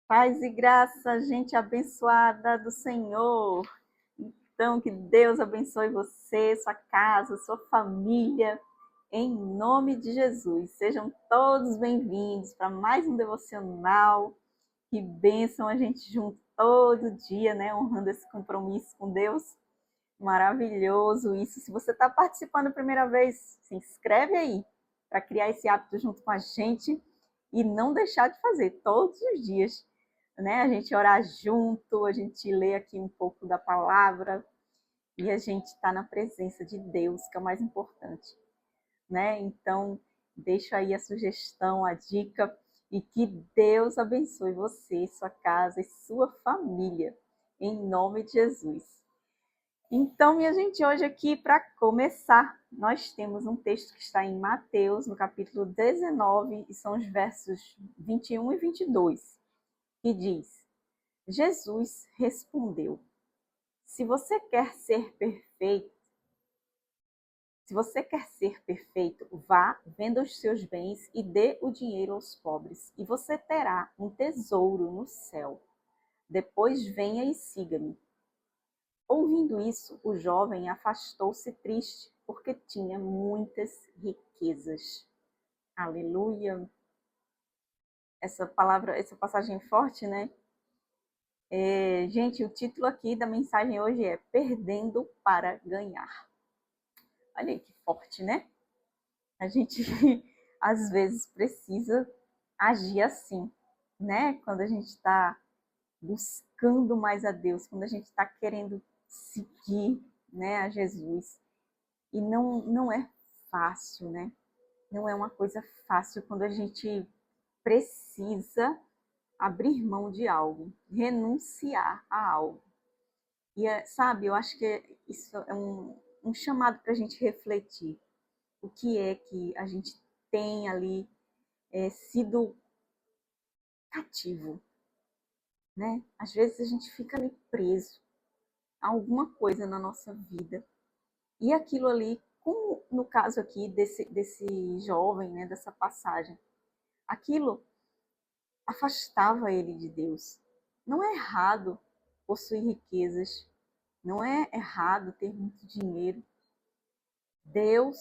Paz e graça, gente abençoada do Senhor. Então, que Deus abençoe você, sua casa, sua família, em nome de Jesus. Sejam todos bem-vindos para mais um devocional. Que bênção a gente junto todo dia, né? Honrando esse compromisso com Deus. Maravilhoso isso. Se você está participando a primeira vez, se inscreve aí para criar esse hábito junto com a gente e não deixar de fazer todos os dias, né? A gente orar junto, a gente lê aqui um pouco da palavra e a gente está na presença de Deus, que é o mais importante, né? Então, deixa aí a sugestão, a dica e que Deus abençoe você, sua casa e sua família, em nome de Jesus. Então, minha gente, hoje aqui, para começar, nós temos um texto que está em Mateus, no capítulo 19, e são os versos 21 e 22, que diz: Jesus respondeu: Se você quer ser perfeito, se você quer ser perfeito, vá, venda os seus bens e dê o dinheiro aos pobres, e você terá um tesouro no céu. Depois venha e siga-me. Ouvindo isso, o jovem afastou-se triste, porque tinha muitas riquezas. Aleluia! Essa palavra, essa passagem é forte, né? Gente, o título aqui da mensagem hoje é Perdendo para Ganhar. Olha aí que forte, né? A gente às vezes precisa agir assim, né? Quando a gente está buscando mais a Deus, quando a gente está querendo seguir, né, a Jesus. E não é fácil, né? Não é uma coisa fácil quando a gente precisa abrir mão de algo, renunciar a algo. E, sabe, eu acho que isso é um chamado para a gente refletir. O que é que a gente tem ali sido cativo, né? Às vezes a gente fica ali preso a alguma coisa na nossa vida. E aquilo ali, como no caso aqui desse jovem, né, dessa passagem, aquilo afastava ele de Deus. Não é errado possuir riquezas, não é errado ter muito dinheiro. Deus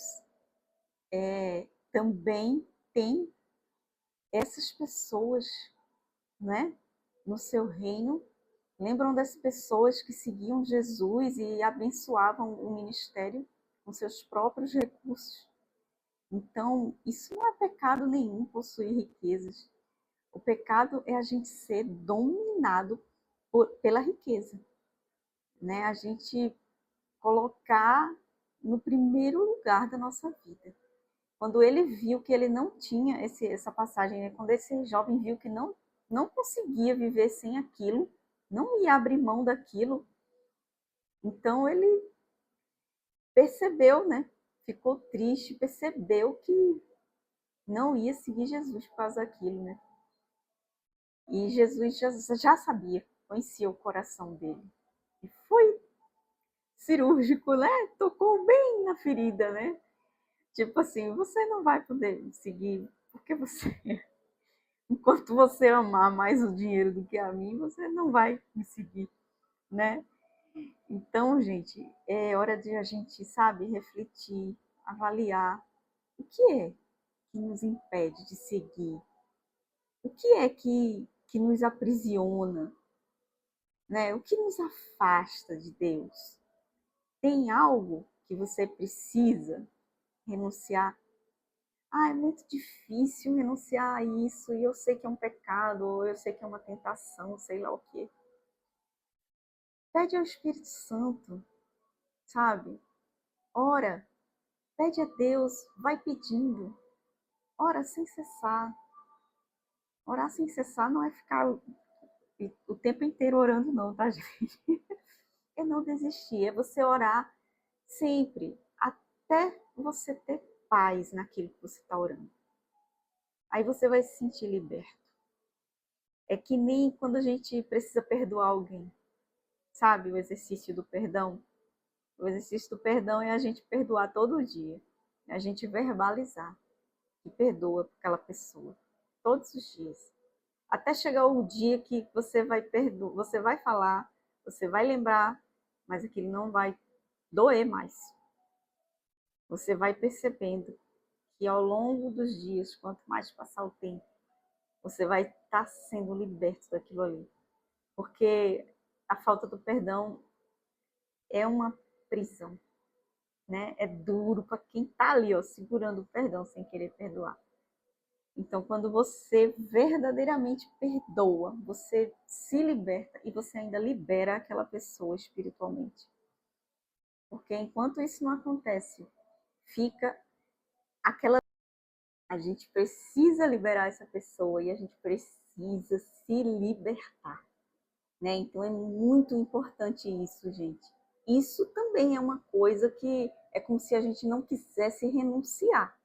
também tem essas pessoas, né, no seu reino. Lembram das pessoas que seguiam Jesus e abençoavam o ministério com seus próprios recursos? Então, isso não é pecado nenhum possuir riquezas. O pecado é a gente ser dominado pela riqueza, né? A gente colocar no primeiro lugar da nossa vida. Quando ele viu que ele não tinha essa passagem, né? Quando esse jovem viu que não conseguia viver sem aquilo, não ia abrir mão daquilo, então ele percebeu, né? Ficou triste, percebeu que não ia seguir Jesus por causa daquilo, né? E Jesus já sabia, conhecia o coração dele. E foi cirúrgico, né? Tocou bem na ferida, né? Tipo assim, você não vai poder seguir, porque você, enquanto você amar mais o dinheiro do que a mim, você não vai me seguir, né? Então, gente, é hora de a gente, sabe, refletir, avaliar o que é que nos impede de seguir, o que é que nos aprisiona, né? O que nos afasta de Deus? Tem algo que você precisa renunciar? Ah, é muito difícil renunciar a isso, e eu sei que é um pecado, ou eu sei que é uma tentação, sei lá o quê. Pede ao Espírito Santo, sabe? Ora, pede a Deus, vai pedindo. Ora sem cessar. Orar sem cessar não é ficar o tempo inteiro orando, não, tá, gente? É não desistir, é você orar sempre, até você ter paz naquilo que você está orando. Aí você vai se sentir liberto. É que nem quando a gente precisa perdoar alguém, sabe? O exercício do perdão. O exercício do perdão é a gente perdoar todo dia. É a gente verbalizar que perdoa aquela pessoa. Todos os dias. até chegar o dia que você vai perdoar, você vai falar, você vai lembrar, mas aquilo não vai doer mais. Você vai percebendo que ao longo dos dias, quanto mais passar o tempo, você vai estar sendo liberto daquilo ali. Porque a falta do perdão é uma prisão, né? É duro para quem está ali, ó, segurando o perdão sem querer perdoar. Então, quando você verdadeiramente perdoa, você se liberta e você ainda libera aquela pessoa espiritualmente. Porque enquanto isso não acontece, fica aquela... A gente precisa liberar essa pessoa e a gente precisa se libertar, né? Então é muito importante isso, gente. Isso também é uma coisa que é como se a gente não quisesse renunciar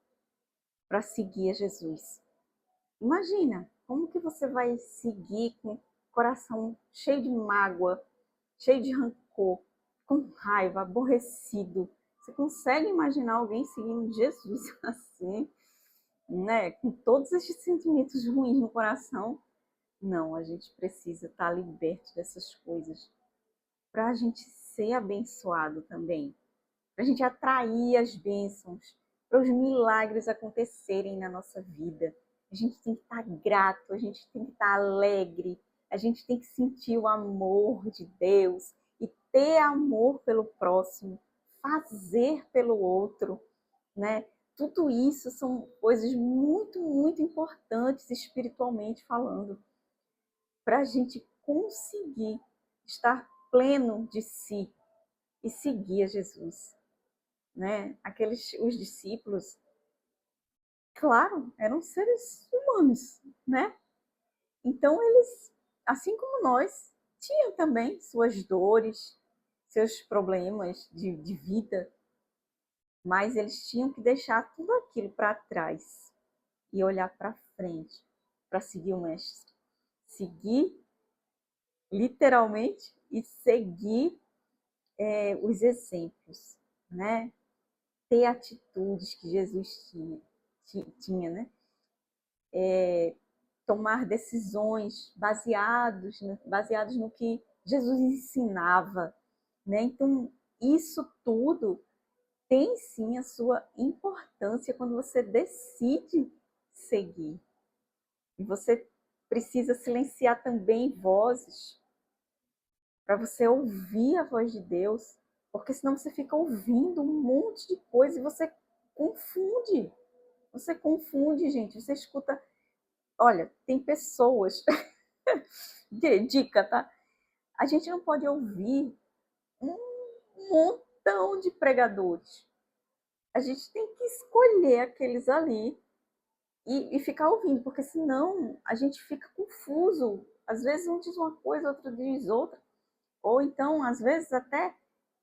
para seguir a Jesus. Imagina, como que você vai seguir com o coração cheio de mágoa, cheio de rancor, com raiva, aborrecido? Você consegue imaginar alguém seguindo Jesus assim, né? Com todos esses sentimentos ruins no coração? Não, a gente precisa estar liberto dessas coisas para a gente ser abençoado também, para a gente atrair as bênçãos, para os milagres acontecerem na nossa vida. A gente tem que estar grato, a gente tem que estar alegre, a gente tem que sentir o amor de Deus e ter amor pelo próximo, fazer pelo outro, né? Tudo isso são coisas muito, muito importantes espiritualmente falando, para a gente conseguir estar pleno de si e seguir a Jesus, né? Os discípulos, claro, eram seres humanos, né? Então eles, assim como nós, tinham também suas dores, seus problemas de vida, mas eles tinham que deixar tudo aquilo para trás e olhar para frente para seguir o mestre. Seguir literalmente e seguir os exemplos, né? Ter atitudes que Jesus tinha, né? Tomar decisões baseados no que Jesus ensinava, né? Então, isso tudo tem sim a sua importância quando você decide seguir. E você precisa silenciar também vozes para você ouvir a voz de Deus, porque senão você fica ouvindo um monte de coisa e você confunde. Você confunde, gente. Você escuta. Olha, tem pessoas. Dica, tá? A gente não pode ouvir um montão de pregadores. A gente tem que escolher aqueles ali e ficar ouvindo, porque senão a gente fica confuso. Às vezes um diz uma coisa, outro diz outra. Ou então, às vezes, até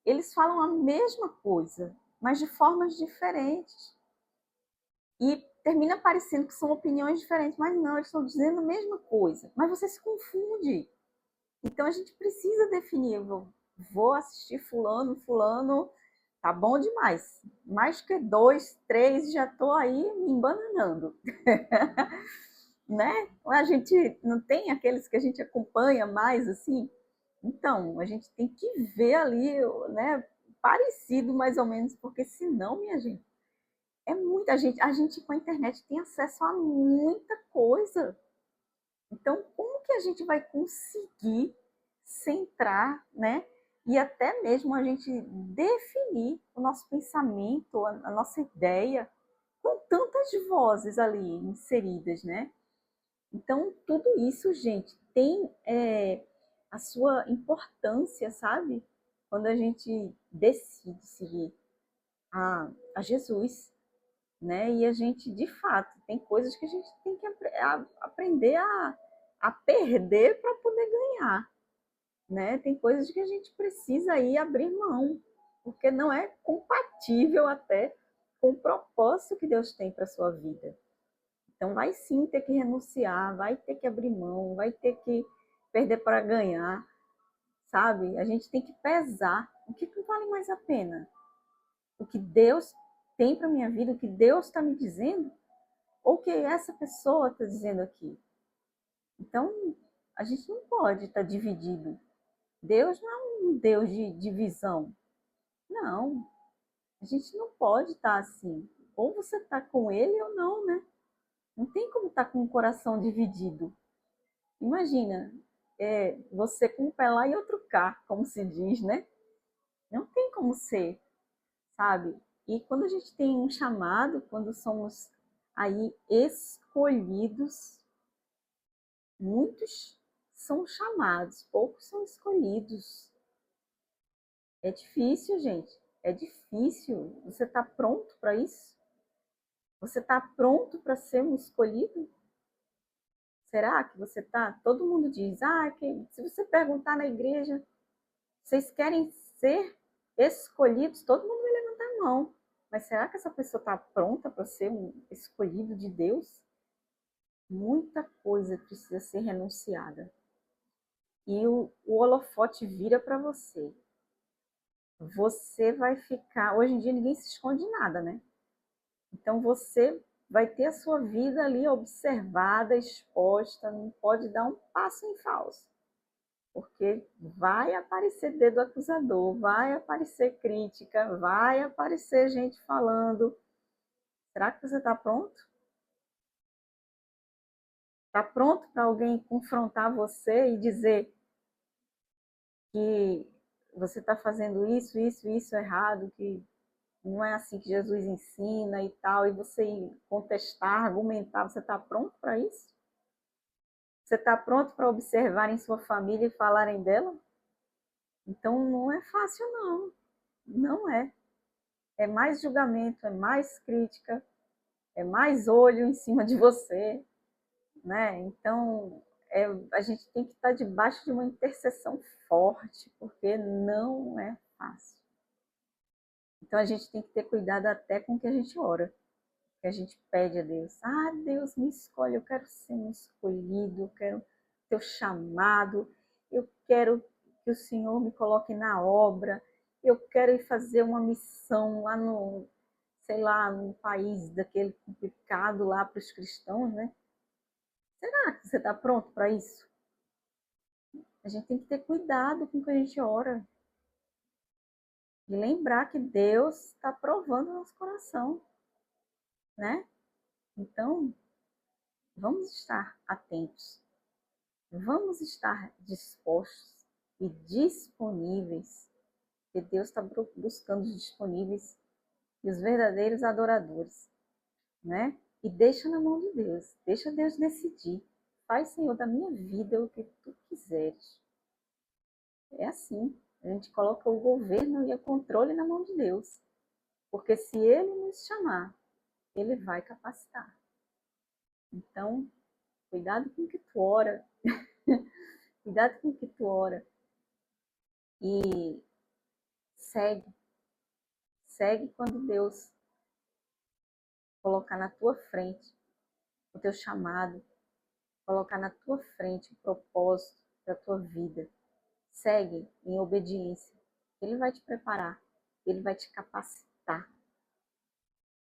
eles falam a mesma coisa, mas de formas diferentes. E termina parecendo que são opiniões diferentes, mas não, eles estão dizendo a mesma coisa. Mas você se confunde. Então a gente precisa definir, eu vou assistir fulano, tá bom demais. Mais que 2, 3, já tô aí me embananando. Né? A gente não tem aqueles que a gente acompanha mais assim. Então, a gente tem que ver ali, né, parecido mais ou menos, porque senão, minha gente, é muita gente. A gente com a internet tem acesso a muita coisa. Então, como que a gente vai conseguir centrar, né? E até mesmo a gente definir o nosso pensamento, a nossa ideia, com tantas vozes ali inseridas, né? Então, tudo isso, gente, tem a sua importância, sabe? Quando a gente decide seguir a Jesus, né? E a gente, de fato, tem coisas que a gente tem que aprender a perder para poder ganhar, né? Tem coisas que a gente precisa aí abrir mão, porque não é compatível até com o propósito que Deus tem para a sua vida. Então vai sim ter que renunciar, vai ter que abrir mão, vai ter que perder para ganhar, sabe? A gente tem que pesar o que vale mais a pena. O que Deus tem para minha vida, o que Deus está me dizendo, ou o que essa pessoa está dizendo aqui. Então, a gente não pode estar dividido. Deus não é um Deus de divisão. Não, a gente não pode estar assim. Ou você está com ele ou não, né? Não tem como estar com o coração dividido. Imagina, você com um pé lá e outro cá, como se diz, né? Não tem como ser, sabe? E quando a gente tem um chamado, quando somos aí escolhidos, muitos são chamados, poucos são escolhidos. É difícil, gente. É difícil. Você está pronto para isso? Você está pronto para ser um escolhido? Será que você está? Todo mundo diz, se você perguntar na igreja, vocês querem ser escolhidos? Todo mundo vai levantar a mão. Mas será que essa pessoa está pronta para ser um escolhido de Deus? Muita coisa precisa ser renunciada. E o holofote vira para você. Você vai ficar. Hoje em dia ninguém se esconde de nada, né? Então você vai ter a sua vida ali observada, exposta, não pode dar um passo em falso. Porque vai aparecer dedo acusador, vai aparecer crítica, vai aparecer gente falando. Será que você está pronto? Está pronto para alguém confrontar você e dizer que você está fazendo isso errado, que não é assim que Jesus ensina e tal, e você contestar, argumentar, você está pronto para isso? Você está pronto para observar em sua família e falarem dela? Então não é fácil, não. Não é. É mais julgamento, é mais crítica, é mais olho em cima de você, né? Então a gente tem que estar debaixo de uma intercessão forte, porque não é fácil. Então a gente tem que ter cuidado até com o que a gente ora, que a gente pede a Deus. Deus, me escolhe, eu quero ser um escolhido, eu quero teu chamado, eu quero que o Senhor me coloque na obra, eu quero ir fazer uma missão lá no, sei lá, num país daquele complicado lá para os cristãos, né? Será que você está pronto para isso? A gente tem que ter cuidado com o que a gente ora. E lembrar que Deus está provando o nosso coração, né? Então, vamos estar atentos. Vamos estar dispostos e disponíveis, que Deus está buscando os disponíveis e os verdadeiros adoradores, né? E deixa na mão de Deus, deixa Deus decidir. Faz, Senhor, da minha vida o que tu quiseres. É assim, a gente coloca o governo e o controle na mão de Deus, porque se Ele nos chamar, Ele vai capacitar. Então, cuidado com o que tu ora, cuidado com o que tu ora e segue quando Deus colocar na tua frente o teu chamado, colocar na tua frente o propósito da tua vida. Segue em obediência. Ele vai te preparar, ele vai te capacitar.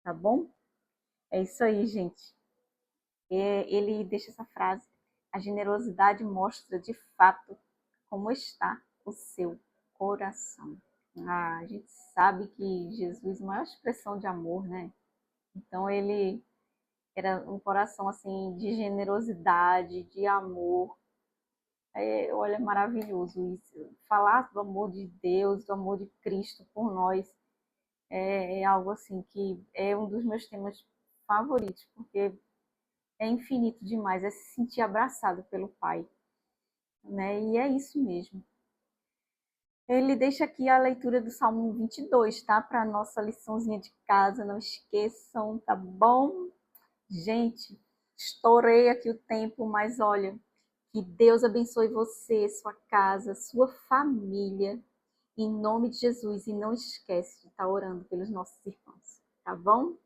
Tá bom? É isso aí, gente. Ele deixa essa frase: a generosidade mostra de fato como está o seu coração. A gente sabe que Jesus é a maior expressão de amor, né? Então ele era um coração assim de generosidade, de amor. Olha, é maravilhoso isso. Falar do amor de Deus, do amor de Cristo por nós, é algo assim que é um dos meus temas favoritos, porque é infinito demais, é se sentir abraçado pelo Pai, né? E é isso mesmo. Ele deixa aqui a leitura do Salmo 22, tá? Para a nossa liçãozinha de casa, não esqueçam, tá bom? Gente, estourei aqui o tempo, mas olha, que Deus abençoe você, sua casa, sua família, em nome de Jesus. E não esquece de estar orando pelos nossos irmãos, tá bom?